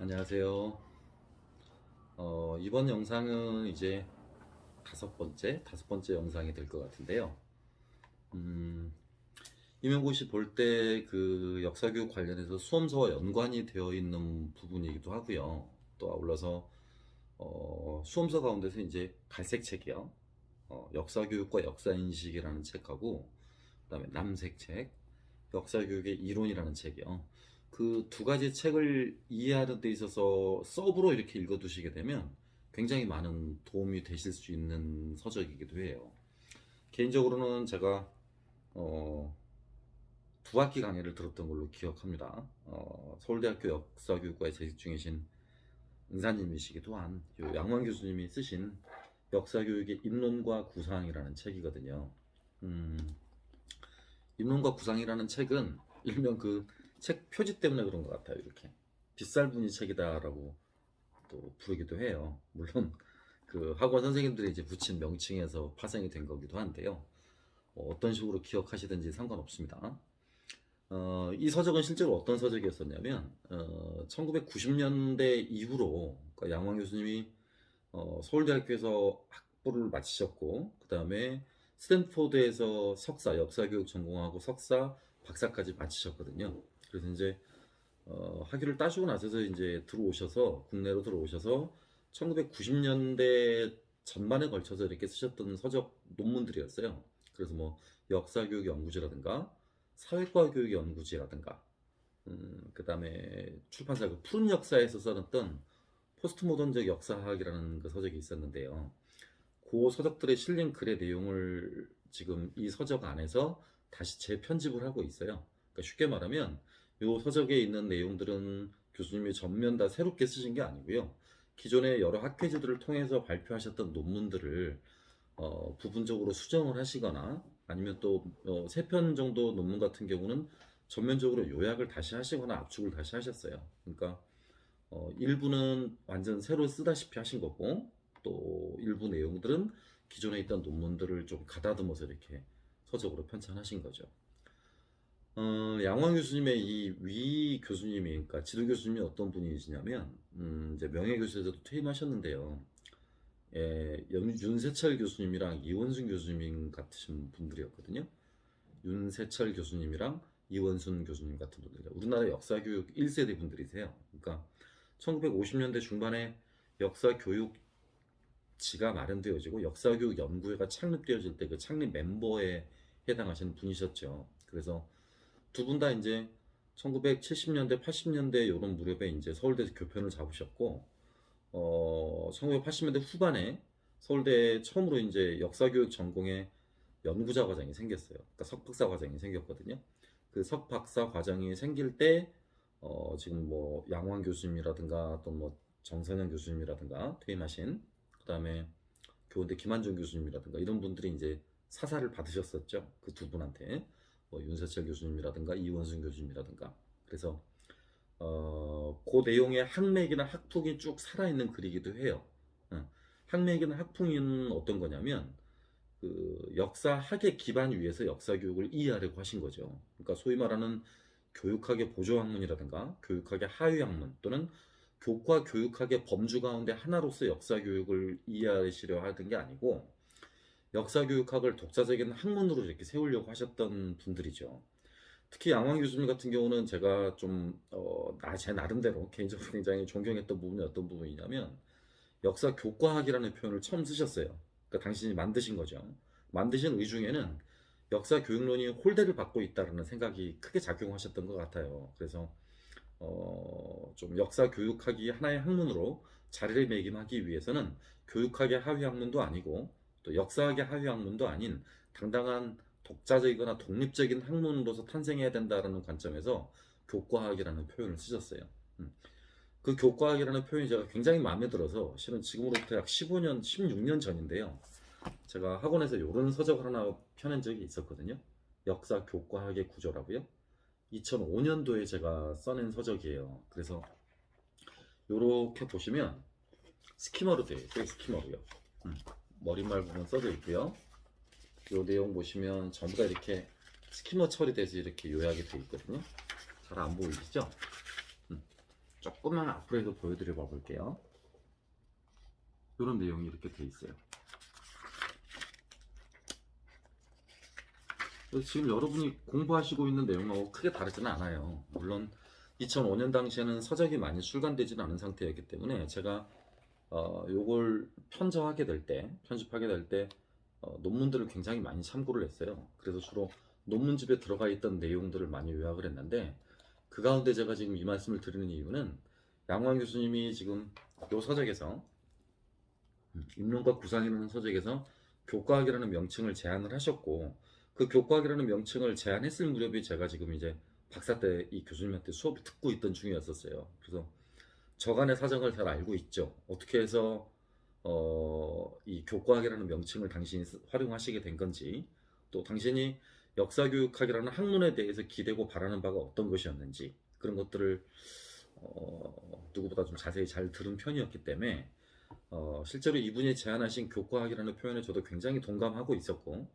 안녕하세요. 이번 영상은 이제 다섯 번째 영상이 될 것 같은데요. 음, 임용고시 볼 때 그 역사교육 관련해서 수험서와 연관이 되어 있는 부분이기도 하고요. 또 아울러서 수험서 가운데서 이제 갈색 책이요. 역사교육과 역사인식이라는 책하고 그다음에 남색 책, 역사교육의 이론이라는 책이요. 그 두 가지 책을 이해하는 데 있어서 서브로 이렇게 읽어두시게 되면 굉장히 많은 도움이 되실 수 있는 서적이기도 해요. 개인적으로는 제가 어, 두 학기 강의를 들었던 걸로 기억합니다. 서울대학교 역사교육과에 재직 중이신 은사님이시기도 한 양원 교수님이 쓰신 역사교육의 입론과 구상이라는 책이거든요. 음, 입론과 구상이라는 책은 일명 그 책 표지 때문에 그런 것 같아요. 이렇게 빗살무늬 책이다라고 또 부르기도 해요. 물론 그 학원 선생님들이 이제 붙인 명칭에서 파생이 된 거기도 한데요. 어떤 식으로 기억하시든지 상관없습니다. 이 서적은 실제로 어떤 서적이었었냐면 1990년대 이후로 그러니까 양황 교수님이 서울대학교에서 학부를 마치셨고 그 다음에 스탠포드에서 석사 역사교육 전공하고 석사 박사까지 마치셨거든요. 그래서 이제 학위를 따시고 나서서 이제 들어오셔서 국내로 들어오셔서 1990년대 전반에 걸쳐서 이렇게 쓰셨던 서적 논문들이었어요. 그래서 뭐 역사교육 연구지라든가 사회과 교육 연구지라든가 그다음에 출판사 그 푸른 역사에서 써놨던 포스트 모던적 역사학이라는 그 서적이 있었는데요. 그 서적들에 실린 글의 내용을 지금 이 서적 안에서 다시 재편집을 하고 있어요. 그러니까 쉽게 말하면 이 서적에 있는 내용들은 교수님이 전면 다 새롭게 쓰신 게 아니고요. 기존의 여러 학회지들을 통해서 발표하셨던 논문들을 부분적으로 수정을 하시거나 아니면 또 세 편 정도 논문 같은 경우는 전면적으로 요약을 다시 하시거나 압축을 다시 하셨어요. 그러니까 일부는 완전 새로 쓰다시피 하신 거고 또 일부 내용들은 기존에 있던 논문들을 좀 가다듬어서 이렇게 서적으로 편찬하신 거죠. 양황 교수님의 이 위 교수님이, 그러니까 지도 교수님이 어떤 분이시냐면, 이제 명예교수에서도 퇴임하셨는데요. 예, 윤세철 교수님이랑 이원순 교수님 같으신 분들이었거든요. 윤세철 교수님이랑 이원순 교수님 같은 분들. 우리나라 역사교육 1세대 분들이세요. 그러니까 1950년대 중반에 역사교육지가 마련되어지고 역사교육 연구회가 창립되어질 때 그 창립 멤버에 해당하시는 분이셨죠. 그래서 두 분 다 이제 1970년대, 80년대 이런 무렵에 이제 서울대에서 교편을 잡으셨고, 1980년대 후반에 서울대에 처음으로 이제 역사교육 전공의 연구자 과정이 생겼어요. 그러니까 석박사 과정이 생겼거든요. 그 석박사 과정이 생길 때, 지금 뭐 양환 교수님이라든가 또 뭐 정선영 교수님이라든가 퇴임하신, 그 다음에 교원대 김한종 교수님이라든가 이런 분들이 이제 사사를 받으셨었죠. 그 두 분한테. 뭐 윤세철 교수님이라든가 이원순 교수님이라든가. 그래서 그 내용의 학맥이나 학풍이 쭉 살아있는 글이기도 해요. 학맥이나 학풍은 어떤 거냐면 그 역사학의 기반 위에서 역사교육을 이해하려고 하신 거죠. 그러니까 소위 말하는 교육학의 보조학문이라든가 교육학의 하위학문 또는 교과 교육학의 범주 가운데 하나로서 역사교육을 이해하시려 하던 게 아니고 역사교육학을 독자적인 학문으로 이렇게 세우려고 하셨던 분들이죠. 특히 양황 교수님 같은 경우는 제가 좀, 제 나름대로 개인적으로 굉장히 존경했던 부분이 어떤 부분이냐면, 역사 교과학이라는 표현을 처음 쓰셨어요. 그러니까 당신이 만드신 거죠. 만드신 의중에는 역사 교육론이 홀대를 받고 있다는 생각이 크게 작용하셨던 것 같아요. 그래서, 좀 역사 교육학이 하나의 학문으로 자리를 매김하기 위해서는 교육학의 하위 학문도 아니고, 또 역사학의 하위 학문도 아닌 당당한 독자적이거나 독립적인 학문으로서 탄생해야 된다는 관점에서 교과학이라는 표현을 쓰셨어요. 그 교과학이라는 표현이 제가 굉장히 마음에 들어서 실은 지금으로부터 약 15년, 16년 전인데요. 제가 학원에서 이런 서적을 하나 펴낸 적이 있었거든요. 역사 교과학의 구조라고요. 2005년도에 제가 써낸 서적이에요. 그래서 이렇게 보시면 스키머로 되어 있어요. 스키머로요. 머릿말 부분 써져 있고요. 이 내용 보시면 전부 다 이렇게 스키머 처리돼서 이렇게 요약이 되어 있거든요. 잘 안 보이시죠? 조금만 앞으로 해서 보여드려 볼게요. 이런 내용이 이렇게 돼 있어요. 그래서 지금 여러분이 공부하시고 있는 내용하고 크게 다르지는 않아요. 물론 2005년 당시에는 서적이 많이 출간되지는 않은 상태였기 때문에 제가 요걸 편집하게 될 때 논문들을 굉장히 많이 참고를 했어요. 그래서 주로 논문집에 들어가 있던 내용들을 많이 요약을 했는데, 그 가운데 제가 지금 이 말씀을 드리는 이유는 양호한 교수님이 지금 요 서적에서 인문과 구상이라는 서적에서 교과학이라는 명칭을 제안을 하셨고, 그 교과학이라는 명칭을 제안했을 무렵에 제가 지금 이제 박사 때 이 교수님한테 수업을 듣고 있던 중이었었어요. 그래서 저간의 사정을 잘 알고 있죠. 어떻게 해서 이 교과학이라는 명칭을 당신이 활용하시게 된 건지, 또 당신이 역사교육학이라는 학문에 대해서 기대고 바라는 바가 어떤 것이었는지, 그런 것들을 누구보다 좀 자세히 잘 들은 편이었기 때문에 실제로 이분이 제안하신 교과학이라는 표현에 저도 굉장히 동감하고 있었고,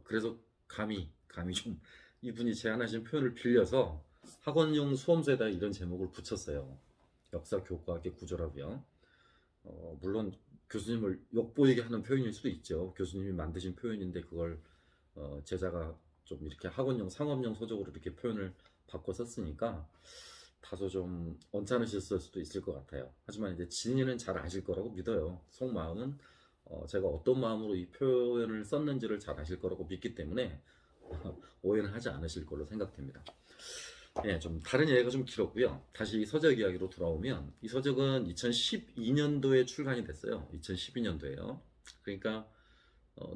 그래서 감히 좀 이분이 제안하신 표현을 빌려서 학원용 수험서에다 이런 제목을 붙였어요. 역사 교과학의 구조라고요. 물론 교수님을 욕보이게 하는 표현일 수도 있죠. 교수님이 만드신 표현인데 그걸 제자가 좀 이렇게 학원용 상업용 서적으로 이렇게 표현을 바꿔 썼으니까 다소 좀 언짢으셨을 수도 있을 것 같아요. 하지만 이제 진이는 잘 아실 거라고 믿어요. 속마음은 제가 어떤 마음으로 이 표현을 썼는지를 잘 아실 거라고 믿기 때문에 오해는 하지 않으실 걸로 생각됩니다. 예, 좀 다른 얘기가 좀 길었고요. 다시 이 서적 이야기로 돌아오면, 이 서적은 2012년도에 출간이 됐어요. 2012년도에요. 그러니까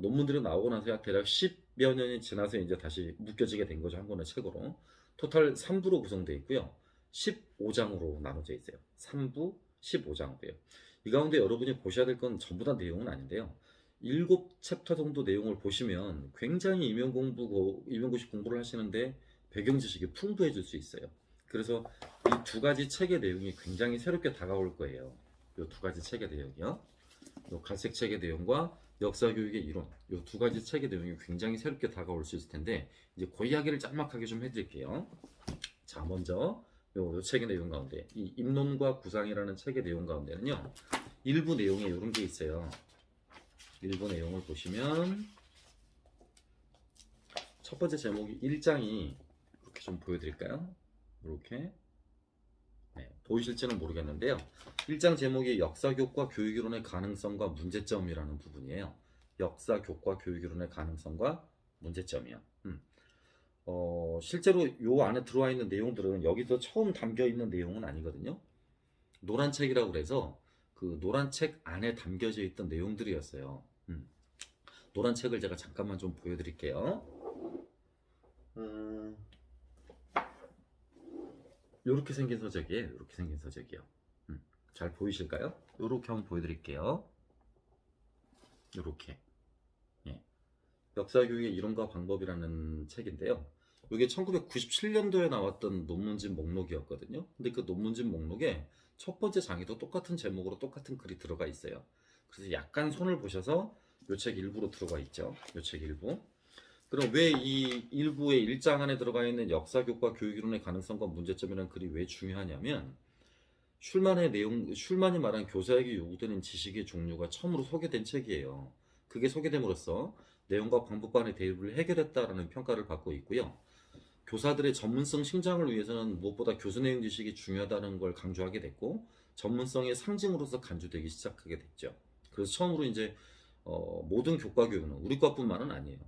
논문들이 나오고 나서 대략 10여 년이 지나서 이제 다시 묶여지게 된 거죠. 한 권의 책으로. 토탈 3부로 구성되어 있고요. 15장으로 나눠져 있어요. 3부 15장으로요. 이 가운데 여러분이 보셔야 될 건 전부 다 내용은 아닌데요. 7챕터 정도 내용을 보시면 굉장히 임용고시 공부를 하시는데 배경 지식이 풍부해질 수 있어요. 그래서 이 두 가지 책의 내용이 굉장히 새롭게 다가올 거예요. 이 두 가지 책의 내용이요. 이 갈색 책의 내용과 역사교육의 이론, 이 두 가지 책의 내용이 굉장히 새롭게 다가올 수 있을 텐데, 이제 그 이야기를 짤막하게 좀 해드릴게요. 자, 먼저 요 책의 내용 가운데 이 입론과 구상이라는 책의 내용 가운데는요, 일부 내용에 이런 게 있어요. 일부 내용을 보시면 첫 번째 제목이 1장이 이렇게 좀 보여드릴까요? 이렇게 보이실지는 모르겠는데요. 1장 제목이 역사교과 교육이론의 가능성과 문제점이라는 부분이에요. 역사교과 교육이론의 가능성과 문제점이요. 실제로 요 안에 들어와 있는 내용들은 여기서 처음 담겨 있는 내용은 아니거든요. 노란 책이라고 그래서 그 노란 책 안에 담겨져 있던 내용들이었어요. 노란 책을 제가 잠깐만 좀 보여드릴게요. 요렇게 생긴 서적이에요. 요렇게 생긴 서적이요. 잘 보이실까요? 요렇게 한번 보여드릴게요. 요렇게. 예. 역사교육의 이론과 방법이라는 책인데요. 이게 1997년도에 나왔던 논문집 목록이었거든요. 근데 그 논문집 목록에 첫 번째 장에도 똑같은 제목으로 똑같은 글이 들어가 있어요. 그래서 약간 손을 보셔서 요 책 일부로 들어가 있죠. 요 책 일부. 그럼 왜 이 일부의 1장 안에 들어가 있는 역사교과 교육이론의 가능성과 문제점이라는 글이 왜 중요하냐면, 슐만이 말한 교사에게 요구되는 지식의 종류가 처음으로 소개된 책이에요. 그게 소개됨으로써 내용과 방법간의 대립을 해결했다라는 평가를 받고 있고요. 교사들의 전문성 신장을 위해서는 무엇보다 교수 내용 지식이 중요하다는 걸 강조하게 됐고, 전문성의 상징으로서 간주되기 시작하게 됐죠. 그래서 처음으로 이제 모든 교과 교육은 우리 과뿐만은 아니에요.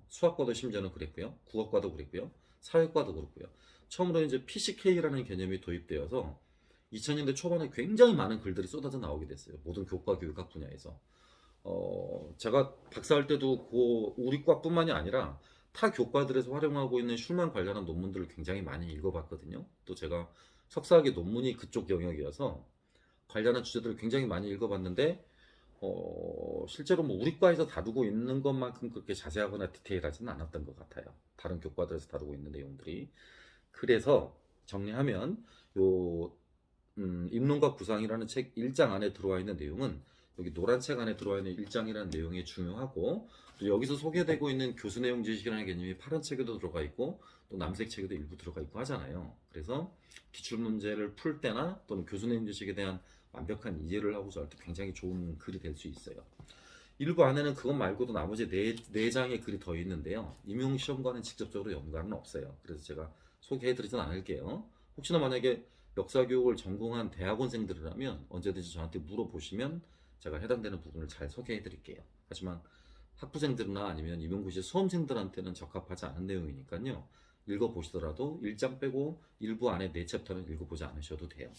수학과도 심지어는 그랬고요, 국어과도 그랬고요, 사회과도 그렇고요. 처음으로 이제 PCK라는 개념이 도입되어서 2000년대 초반에 굉장히 많은 글들이 쏟아져 나오게 됐어요. 모든 교과 교육학 분야에서. 제가 박사할 때도 우리 과뿐만이 아니라 타 교과들에서 활용하고 있는 슐만 관련한 논문들을 굉장히 많이 읽어봤거든요. 또 제가 석사학위 논문이 그쪽 영역이어서 관련한 주제들을 굉장히 많이 읽어봤는데, 실제로 뭐 우리 과에서 다루고 있는 것만큼 그렇게 자세하거나 디테일하지는 않았던 것 같아요. 다른 교과들에서 다루고 있는 내용들이. 그래서 정리하면 요 입론과 구상이라는 책 1장 안에 들어와 있는 내용은 여기 노란 책 안에 들어와 있는 1장이라는 내용이 중요하고, 또 여기서 소개되고 있는 교수 내용 지식이라는 개념이 파란 책에도 들어가 있고 또 남색 책에도 일부 들어가 있고 하잖아요. 그래서 기출문제를 풀 때나 또는 교수 내용 지식에 대한 완벽한 이해를 하고자 할 때 굉장히 좋은 글이 될 수 있어요. 일부 안에는 그것 말고도 나머지 네 장의 글이 더 있는데요. 임용 시험과는 직접적으로 연관은 없어요. 그래서 제가 소개해드리진 않을게요. 혹시나 만약에 역사교육을 전공한 대학원생들이라면 언제든지 저한테 물어보시면 제가 해당되는 부분을 잘 소개해드릴게요. 하지만 학부생들이나 아니면 임용고시 수험생들한테는 적합하지 않은 내용이니까요. 읽어보시더라도 1장 빼고 일부 안에 4챕터는 읽어보지 않으셔도 돼요.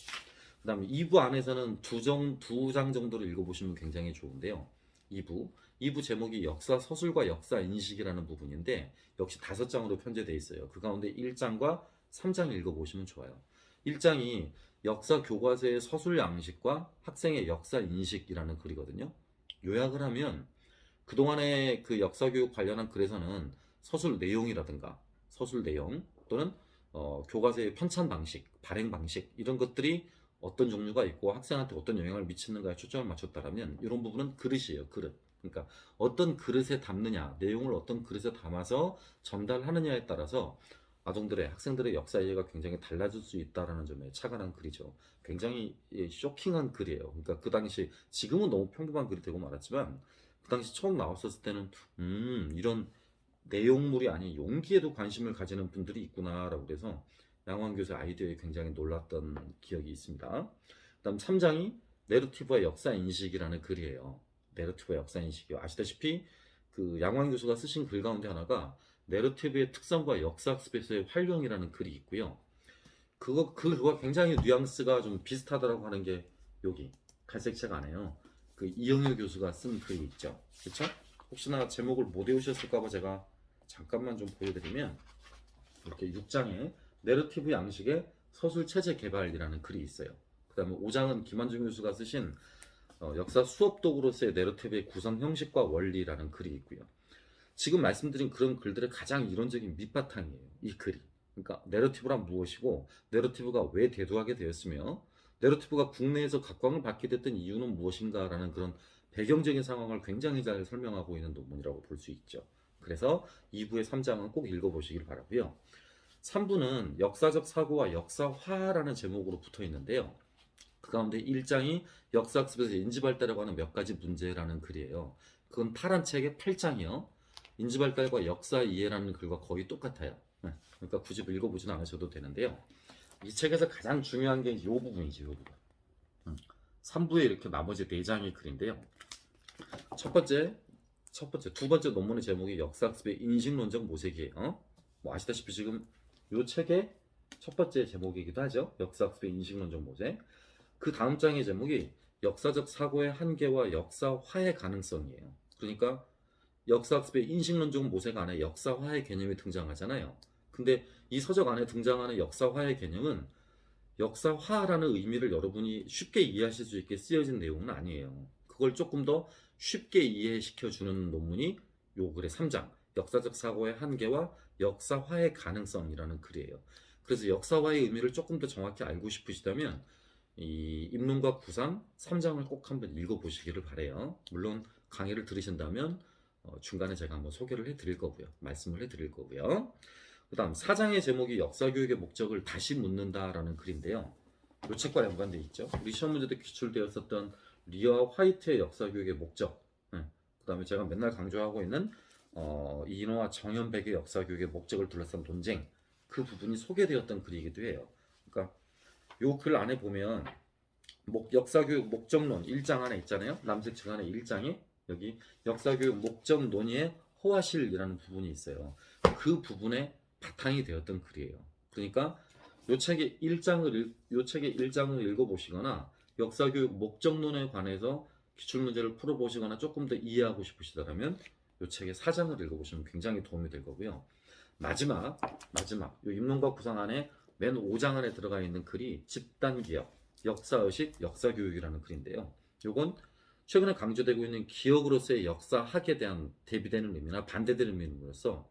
그 다음에 2부 안에서는 두 장 정도를 읽어보시면 굉장히 좋은데요. 2부 제목이 역사 서술과 역사 인식이라는 부분인데 역시 5장으로 편제되어 있어요. 그 가운데 1장과 3장 읽어보시면 좋아요. 1장이 역사 교과서의 서술 양식과 학생의 역사 인식이라는 글이거든요. 요약을 하면 그동안의 그 역사교육 관련한 글에서는 서술 내용이라든가 서술 내용 또는 교과서의 편찬 방식, 발행 방식 이런 것들이 어떤 종류가 있고 학생한테 어떤 영향을 미치는가에 초점을 맞췄다면 이런 부분은 그릇이에요. 그릇. 그러니까 어떤 그릇에 담느냐, 내용을 어떤 그릇에 담아서 전달하느냐에 따라서 아동들의 학생들의 역사 이해가 굉장히 달라질 수 있다는 점에 착안한 글이죠. 굉장히 쇼킹한 글이에요. 그러니까 그 당시 지금은 너무 평범한 글이 되고 말았지만 그 당시 처음 나왔었을 때는 이런 내용물이 아닌 용기에도 관심을 가지는 분들이 있구나라고 그래서 양호한 교수의 아이디어에 굉장히 놀랐던 기억이 있습니다. 그다음 3장이 내러티브와 역사 인식이라는 글이에요. 내러티브와 역사 인식이요. 아시다시피 그 양호한 교수가 쓰신 글 가운데 하나가 내러티브의 특성과 역사학습에서의 활용이라는 글이 있고요. 그거가 굉장히 뉘앙스가 좀 비슷하다라고 하는 게 여기 갈색 책 안에요. 그 이영일 교수가 쓴 글이 있죠. 그렇죠? 혹시나 제목을 못 외우셨을까봐 제가 잠깐만 좀 보여드리면 이렇게 6장에 내러티브 양식의 서술 체제 개발이라는 글이 있어요. 그 다음에 5장은 김한중 교수가 쓰신 역사 수업 도구로서의 내러티브의 구성 형식과 원리라는 글이 있고요. 지금 말씀드린 그런 글들의 가장 이론적인 밑바탕이에요. 이 글이. 그러니까 내러티브란 무엇이고 내러티브가 왜 대두하게 되었으며 내러티브가 국내에서 각광을 받게 됐던 이유는 무엇인가라는 그런 배경적인 상황을 굉장히 잘 설명하고 있는 논문이라고 볼 수 있죠. 그래서 2부의 3장은 꼭 읽어보시길 바라고요. 3부는 역사적 사고와 역사화라는 제목으로 붙어 있는데요. 그 가운데 1장이 역사학습에서 인지발달이라고 하는 몇 가지 문제라는 글이에요. 그건 파란 책의 8장이요. 인지발달과 역사 이해라는 글과 거의 똑같아요. 그러니까 굳이 읽어보지는 않으셔도 되는데요. 이 책에서 가장 중요한 게 이 부분이죠. 이 부분. 3부에 이렇게 나머지 4장의 글인데요. 두 번째 논문의 제목이 역사학습의 인식론적 모색이에요. 뭐 아시다시피 지금 이 책의 첫 번째 제목이기도 하죠. 역사학습의 인식론적 모색. 그 다음 장의 제목이 역사적 사고의 한계와 역사화의 가능성이에요. 그러니까 역사학습의 인식론적 모색 안에 역사화의 개념이 등장하잖아요. 근데 이 서적 안에 등장하는 역사화의 개념은 역사화라는 의미를 여러분이 쉽게 이해하실 수 있게 쓰여진 내용은 아니에요. 그걸 조금 더 쉽게 이해시켜주는 논문이 요 글의 3장 역사적 사고의 한계와 역사화의 가능성이라는 글이에요. 그래서 역사화의 의미를 조금 더 정확히 알고 싶으시다면 이 입론과 구상 3장을 꼭 한번 읽어보시기를 바래요. 물론 강의를 들으신다면 중간에 제가 한번 소개를 해드릴 거고요. 말씀을 해드릴 거고요. 그 다음 4장의 제목이 역사교육의 목적을 다시 묻는다라는 글인데요. 이 책과 연관되어 있죠. 우리 시험 문제 때 기출되었었던 리어 화이트의 역사교육의 목적. 그 다음에 제가 맨날 강조하고 있는 이인호와 정현백의 역사교육의 목적을 둘러싼 논쟁. 그 부분이 소개되었던 글이기도 해요. 그러니까 이 글 안에 보면 역사교육 목적론 1장 안에 있잖아요. 남색 책 안에 1장에 여기 역사교육 목적 논의의 허와실이라는 부분이 있어요. 그 부분에 바탕이 되었던 글이에요. 그러니까 요 책의 1장을 읽어보시거나 역사교육 목적론에 관해서 기출문제를 풀어보시거나 조금 더 이해하고 싶으시다면 요 책의 4장을 읽어보시면 굉장히 도움이 될 거고요. 마지막 요 입론과 구상 안에 맨 5장 안에 들어가 있는 글이 집단기억, 역사의식, 역사교육이라는 글인데요. 요건 최근에 강조되고 있는 기억으로서의 역사학에 대한 대비되는 의미나 반대되는 의미로서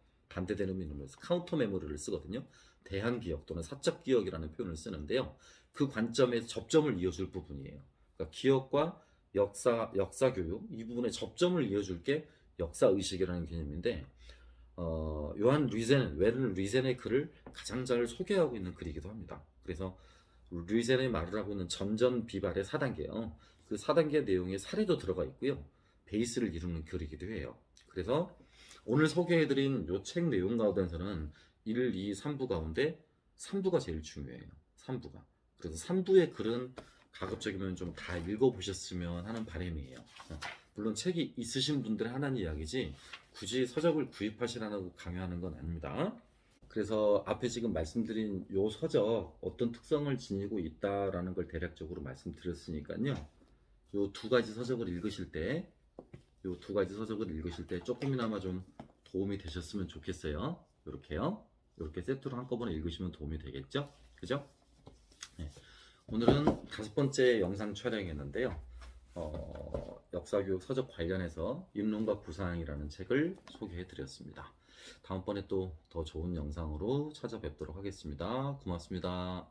카운터 메모리를 쓰거든요. 대한기억 또는 사적기억이라는 표현을 쓰는데요. 그 관점에서 접점을 이어줄 부분이에요. 그러니까 기억과 역사 교육 이 부분에 접점을 이어줄 게 역사 의식이라는 개념인데 요한 루이센은 웨른 루이센의 글을 가장 잘 소개하고 있는 글이기도 합니다. 그래서 루이센의 말을 하고 있는 전전 비발의 4단계요. 그 4단계 내용에 사례도 들어가 있고요. 베이스를 이루는 글이기도 해요. 그래서 오늘 소개해드린 요 책 내용 가운데서는 1, 2, 3부 가운데 3부가 제일 중요해요. 3부가. 그래서 3부의 글은 가급적이면 좀 다 읽어보셨으면 하는 바람이에요. 물론 책이 있으신 분들의 하나는 이야기지 굳이 서적을 구입하시라고 강요하는 건 아닙니다. 그래서 앞에 지금 말씀드린 요 서적 어떤 특성을 지니고 있다라는 걸 대략적으로 말씀드렸으니까요. 요 두 가지 서적을 읽으실 때, 요 두 가지 서적을 읽으실 때 조금이나마 좀 도움이 되셨으면 좋겠어요. 요렇게요. 요렇게 세트로 한꺼번에 읽으시면 도움이 되겠죠? 그죠? 네. 오늘은 5번째 영상 촬영이었는데요. 역사교육 서적 관련해서 입론과 구상이라는 책을 소개해 드렸습니다. 다음번에 또 더 좋은 영상으로 찾아뵙도록 하겠습니다. 고맙습니다.